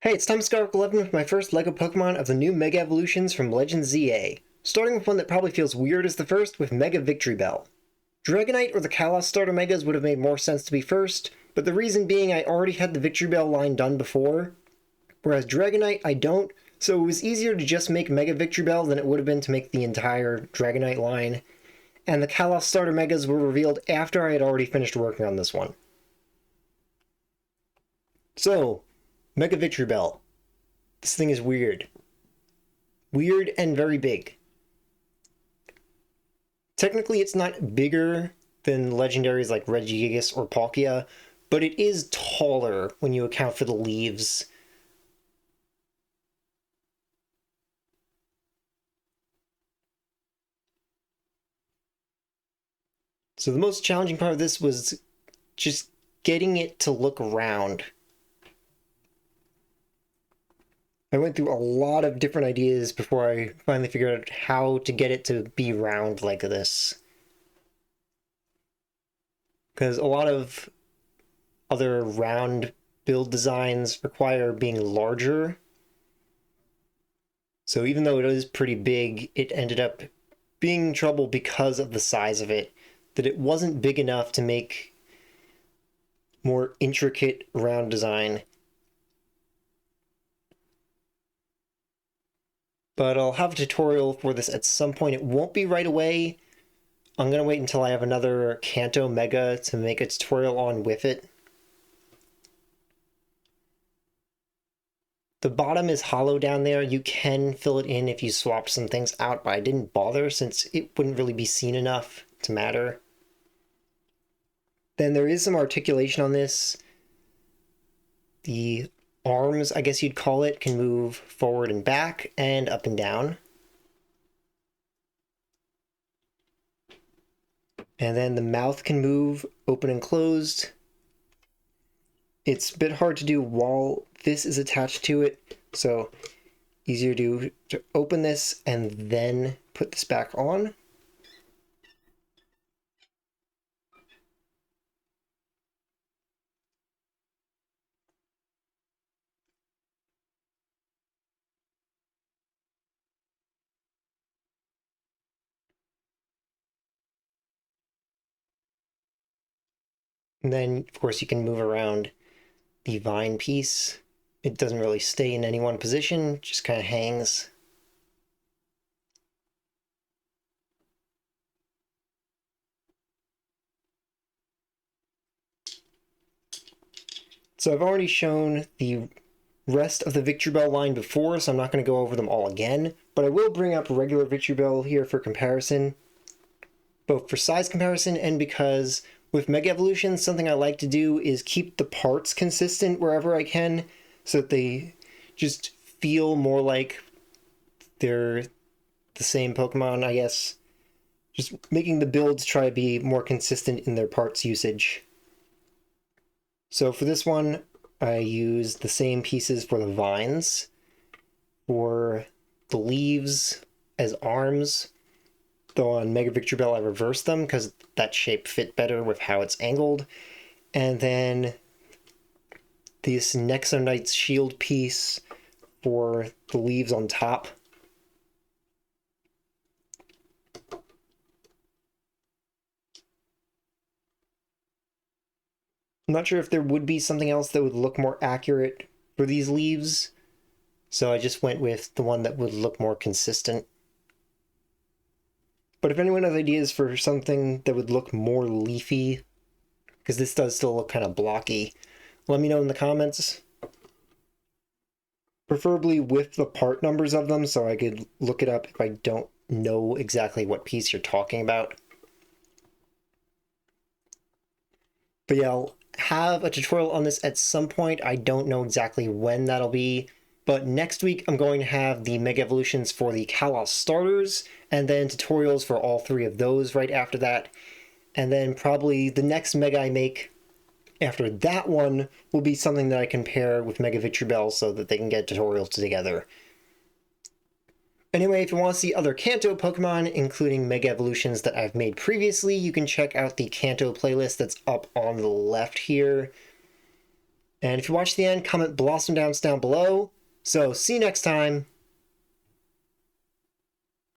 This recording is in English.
Hey, it's time to start with 11 with my first LEGO Pokemon of the new Mega Evolutions from Legends ZA. Starting with one that probably feels weird as the first, with Mega Victreebel. Dragonite or the Kalos starter Megas would have made more sense to be first, but the reason being I already had the Victreebel line done before, whereas Dragonite I don't, so it was easier to just make Mega Victreebel than it would have been to make the entire Dragonite line, and the Kalos starter Megas were revealed after I had already finished working on this one. So, Mega Victreebel. This thing is weird. Weird and very big. Technically, it's not bigger than legendaries like Regigigas or Palkia, but it is taller when you account for the leaves. So the most challenging part of this was just getting it to look round. I went through a lot of different ideas before I finally figured out how to get it to be round like this. Because a lot of other round build designs require being larger. So even though it is pretty big, it ended up being trouble because of the size of it, that it wasn't big enough to make more intricate round design. But I'll have a tutorial for this at some point. It won't be right away. I'm going to wait until I have another Kanto Mega to make a tutorial on with it. The bottom is hollow down there. You can fill it in if you swap some things out, but I didn't bother since it wouldn't really be seen enough to matter. Then there is some articulation on this. The arms, I guess you'd call it, can move forward and back and up and down. And then the mouth can move open and closed. It's a bit hard to do while this is attached to it, so easier to open this and then put this back on. And then, of course, you can move around the vine piece. It doesn't really stay in any one position, just kind of hangs. So I've already shown the rest of the Victreebel line before, so I'm not going to go over them all again, but I will bring up regular Victreebel here for comparison, both for size comparison and because with Mega Evolutions, something I like to do is keep the parts consistent wherever I can, so that they just feel more like they're the same Pokemon, I guess. Just making the builds try to be more consistent in their parts usage. So for this one, I used the same pieces for the vines, for the leaves as arms, though on Mega Victreebel I reversed them because that shape fit better with how it's angled. And then this Nexonite's shield piece for the leaves on top. I'm not sure if there would be something else that would look more accurate for these leaves, so I just went with the one that would look more consistent. But if anyone has ideas for something that would look more leafy, because this does still look kind of blocky, let me know in the comments. Preferably with the part numbers of them so I could look it up if I don't know exactly what piece you're talking about. But yeah, I'll have a tutorial on this at some point. I don't know exactly when that'll be, but next week I'm going to have the Mega Evolutions for the Kalos starters, and then tutorials for all three of those right after that. And then probably the next Mega I make after that one will be something that I compare with Mega Victreebel so that they can get tutorials together. Anyway, if you want to see other Kanto Pokemon, including Mega Evolutions that I've made previously, you can check out the Kanto playlist that's up on the left here. And if you watch the end, comment Blossom Dance down below. So see you next time.